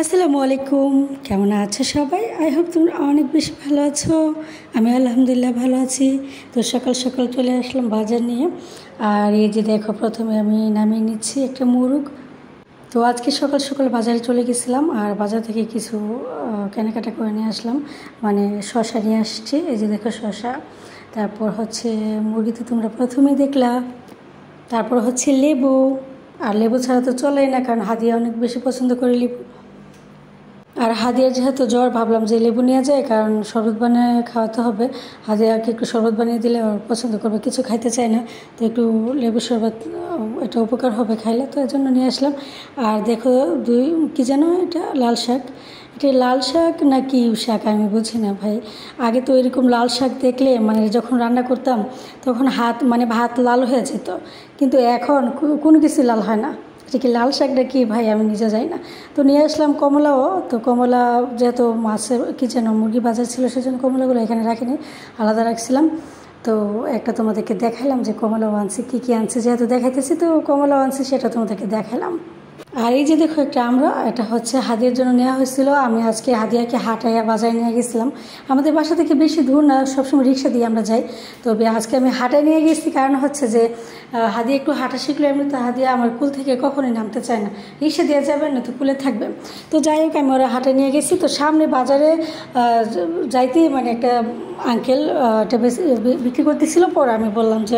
আসসালামু আলাইকুম, কেমন আছো সবাই? আই হোপ তোমরা অনেক বেশি ভালো আছো। আমি আলহামদুলিল্লাহ ভালো আছি। তো সকাল সকাল চলে আসলাম বাজার নিয়ে। আর এই যে দেখো, প্রথমে আমি নামিয়ে নিচ্ছি একটা মুরগ। তো আজকে সকাল সকাল বাজারে চলে গেছিলাম আর বাজার থেকে কিছু কেনাকাটা করে নিয়ে আসলাম। মানে শসা নিয়ে আসছি, এই যে দেখো শসা। তারপর হচ্ছে মুরগি তো তোমরা প্রথমেই দেখলা। তারপর হচ্ছে লেবু, আর লেবু ছাড়া তো চলেই না, কারণ হাদিয়া অনেক বেশি পছন্দ করে লেবু। আর হাদিয়ার যেহেতু জ্বর, ভাবলাম যে লেবু নিয়ে যায়, কারণ শরবত বানিয়ে খাওয়াতে হবে। হাদিয়াকে একটু শরবত বানিয়ে দিলে ওর পছন্দ করবে, কিছু খাইতে চায় না। তো একটু লেবু শরবত, এটা উপকার হবে খাইলে, তো এই জন্য নিয়ে আসলাম। আর দেখো কি যেন এটা লাল শাক। এটা লাল শাক না কি শাক আমি বুঝি না ভাই। আগে তো এরকম লাল শাক দেখলে মানে যখন রান্না করতাম তখন ভাত লাল হয়ে যেত, কিন্তু এখন কোনো কিছু লাল হয় না। এটা কি লাল শাকটা কি ভাই আমি নিজে যাই না। তো নিয়ে আসলাম কমলাও। তো কমলা যেহেতু মাছের কি যেন মুরগি বাজার ছিল, সেজন্য কমলাগুলো এখানে রাখিনি, আলাদা রাখছিলাম। তো একটা তোমাদেরকে দেখাইলাম যে কমলাও আনছি, কী আনছি, যেহেতু দেখাইতেছি তো কমলাও আনছি, সেটা তোমাদেরকে দেখাইলাম। আর এই যে দেখো একটা আমরা, এটা হচ্ছে হাদিয়ার জন্য নেওয়া হয়েছিল। আমি আজকে হাদিয়াকে হাটাইয়া বাজারে নিয়ে গেছিলাম। আমাদের বাসা থেকে বেশি দূর না, সবসময় রিক্সা দিয়ে আমরা যাই। তবে আজকে আমি হাটায় নিয়ে গেছি, কারণ হচ্ছে যে হাদিয়া একটু হাঁটা শিখলে, এমনি তো হাদিয়া আমার কুল থেকে কখনোই নামতে চায় না। রিক্সা দিয়ে যাবে না তো কুলে থাকবে। তো যাই হোক, আমি ওরা হাটে নিয়ে গেছি। তো সামনে বাজারে যাইতেই মানে একটা আঙ্কেল এটা বিক্রি করতেছিল। পরে আমি বললাম যে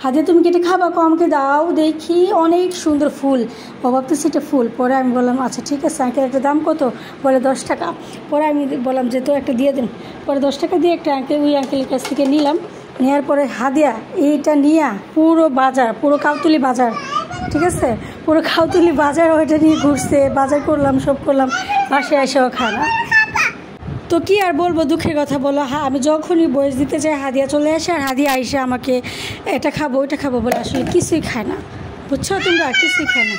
হাদিয়া তুমি কি এটা খাবা? আমাকে দাও দেখি, অনেক সুন্দর ফুল। ও ভাবতেছি এটা ফুল। পরে আমি বললাম আচ্ছা ঠিক আছে আঙ্কেল, একটা দাম কত? বলে 10 টাকা। পরে আমি বললাম যে তো একটা দিয়ে দিন। পরে 10 টাকা দিয়ে একটা ওই আঙ্কেলের কাছ থেকে নিলাম। নেওয়ার পরে হাদিয়া এইটা নিয়ে পুরো বাজার, পুরো কাউতুলি বাজার, ঠিক আছে, পুরো কাউতুলি বাজার ওইটা নিয়ে ঘুরছে, বাজার করলাম, সব করলাম, বাসায় এসেও খায় না। তো কি আর বলবো, দুঃখের কথা বলো। আমি যখনই বয়স দিতে চাই হাদিয়া চলে আসে, আর হাদিয়া আইসে আমাকে এটা খাবো ওইটা খাবো বলে আসলে কিছুই খায় না, বুঝছো তোমরা, কিছুই খায় না।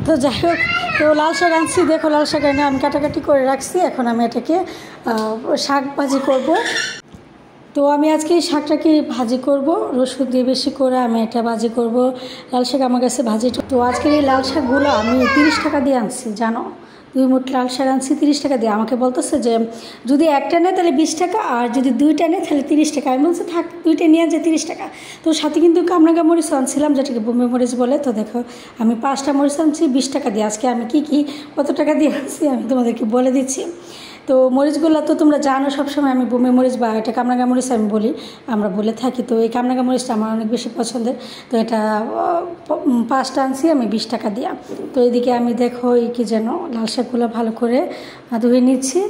তো যাই হোক, তো লাল শাক আনছি, দেখো লাল শাক এনে আমি কাটাকাটি করে রাখছি। এখন আমি এটাকে শাক ভাজি করব। তো আমি আজকে এই শাকটাকে ভাজি করব, রসুন দিয়ে বেশি করে আমি এটা ভাজি করব। লাল শাক আমার কাছে ভাজি। তো আজকের এই লাল শাকগুলো আমি 30 টাকা দিয়ে আনছি, জানো। 2 মুঠ লাল শাক আনছি 30 টাকা দিয়ে। আমাকে বলতেছে যে যদি একটা নেয় তাহলে 20 টাকা, আর যদি 2টা নেয় তাহলে 30 টাকা। আমি বলছি থাক, 2টা নিয়ে যে 30 টাকা। তো সাথে কিন্তু কামরাঙ্গা মরিচ আনছিলাম, যেটাকে বোম্বে মরিচ বলে। তো দেখো আমি 5টা মরিচ আনছি 20 টাকা দিয়ে। আজকে আমি কত টাকা দিয়ে আনছি আমি তোমাদেরকে বলে দিচ্ছি। তো মরিচগুলো তো তোমরা জানো, সবসময় আমি বোম্বে মরিচ বা এটা কামরাঙ্গা মরিচ আমরা বলে থাকি। তো এই কামরাঙ্গা মরিচটা আমার অনেক বেশি পছন্দের। তো এটা 5টা আনছি আমি 20 টাকা দিয়া। তো এদিকে আমি দেখো এই কি যেন লাল শাকগুলো ভালো করে ধুয়ে নিচ্ছি।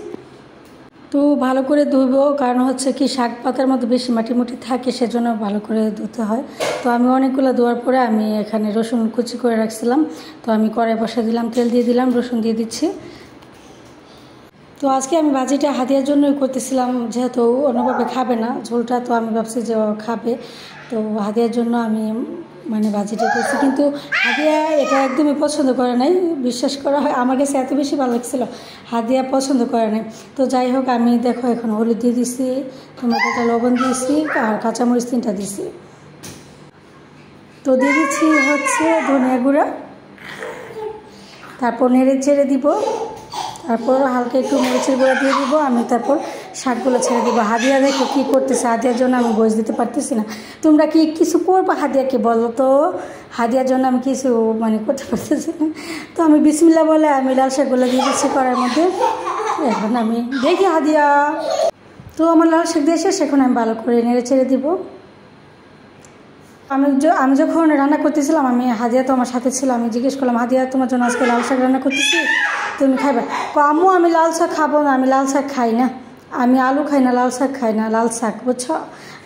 তো ভালো করে ধুবো, কারণ হচ্ছে কি শাক পাতার মধ্যে বেশি মাটি থাকে, সেজন্য ভালো করে ধুতে হয়। তো আমি অনেকগুলো ধোয়ার পরে আমি এখানে রসুন কুচি করে রাখছিলাম। তো আমি কড়াই বসা দিলাম, তেল দিয়ে দিলাম, রসুন দিয়ে দিচ্ছি। তো আজকে আমি ভাজিটা হাদিয়ার জন্যই করতেছিলাম, যেহেতু অন্যভাবে খাবে না ঝোলটা। তো আমি ভাবছি যে ও খাবে, তো হাদিয়ার জন্য আমি মানে ভাজিটা করছি। কিন্তু হাদিয়া এটা একদমই পছন্দ করে নাই, বিশ্বাস করা হয়। আমার কাছে এত বেশি ভালো লাগছিলো, হাদিয়া পছন্দ করে নাই। তো যাই হোক, আমি দেখো এখন হলুদ দিয়ে দিছি, টমেটোটা লবণ দিয়েছি, আর কাঁচামরিচ 3টা দিছি। তো দিয়ে দিচ্ছি হচ্ছে ধনিয়া গুঁড়া, তারপর নেড়ে চেড়ে দিব। তারপর হালকা একটু মরিচের গুঁড়া দিয়ে দিব আমি। তারপর শাকগুলো ছেড়ে দিব। হাদিয়া দেখো কী করতেছে, হাদিয়ার জন্য আমি বয়স দিতে পারতেছি না। তোমরা কি কিছু করবো হাদিয়াকে বলো তো? হাদিয়ার জন্য আমি কিছু করতে পারতেছি না। তো আমি বিসমিল্লাহ বলে আমি লাল শাকগুলো দিয়ে দিচ্ছি কড়াইয়ের মধ্যে। এখন আমি দেখি হাদিয়া, তো আমার লাল শাক দিয়ে শেষ। এখন আমি ভালো করে নেড়ে ছেড়ে দিব। আমি যখন রান্না করতেছিলাম, হাদিয়া তো আমার সাথে ছিল। আমি জিজ্ঞেস করলাম হাদিয়া তোমার জন্য আজকে লাল শাক রান্না করতেছি, তুমি খাইবা? আম্মু আমি লাল শাক খাবো না, আমি লাল শাক খাই না, আমি আলু খাই না, লাল শাক খাই না, লাল শাক, বুঝছো?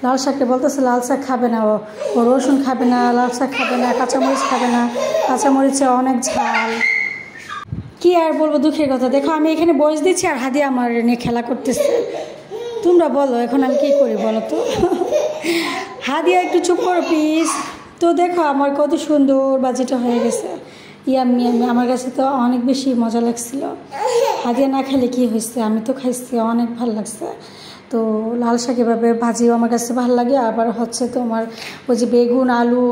লাল শাককে বলতেছে লাল শাক খাবে না, ও রসুন খাবে না, লাল শাক খাবে না, কাঁচামরিচ খাবে না, কাঁচামরিচে অনেক ঝাল। কি আর বলবো, দুঃখের কথা। দেখো আমি এখানে বয়স দিচ্ছি আর হাদিয়া আমার নিয়ে খেলা করতেছে। তোমরা বলো এখন আমি কী করি বলো তো? হাদিয়া একটু চুপ করো প্লিজ। তো দেখো আমার কত সুন্দর বাজিটা হয়ে গেছে, ইয়াম্মি। আমার কাছে তো অনেক বেশি মজা লাগছিল। হাদিয়া না খেলে কি হয়েছে, আমি তো খাইছি, অনেক ভালো লাগছে। তো লাল শাক এভাবে ভাজিও আমার কাছে ভালো লাগে। আবার হচ্ছে তোমার ওই যে বেগুন আলু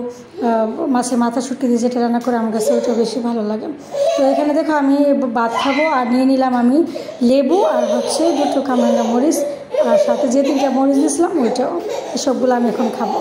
মাছের মাথা শুটকি দিয়ে যেটা রান্না করে আমার কাছে ওইটা বেশি ভালো লাগে। তো এখানে দেখো আমি ভাত খাবো আর নিয়ে নিলাম আমি লেবু আর হচ্ছে 2 কামরাঙ্গা মরিচ আর সাথে যে 3টা মরিচ দিয়েছিলাম ওইটাও, সবগুলো আমি এখন খাবো।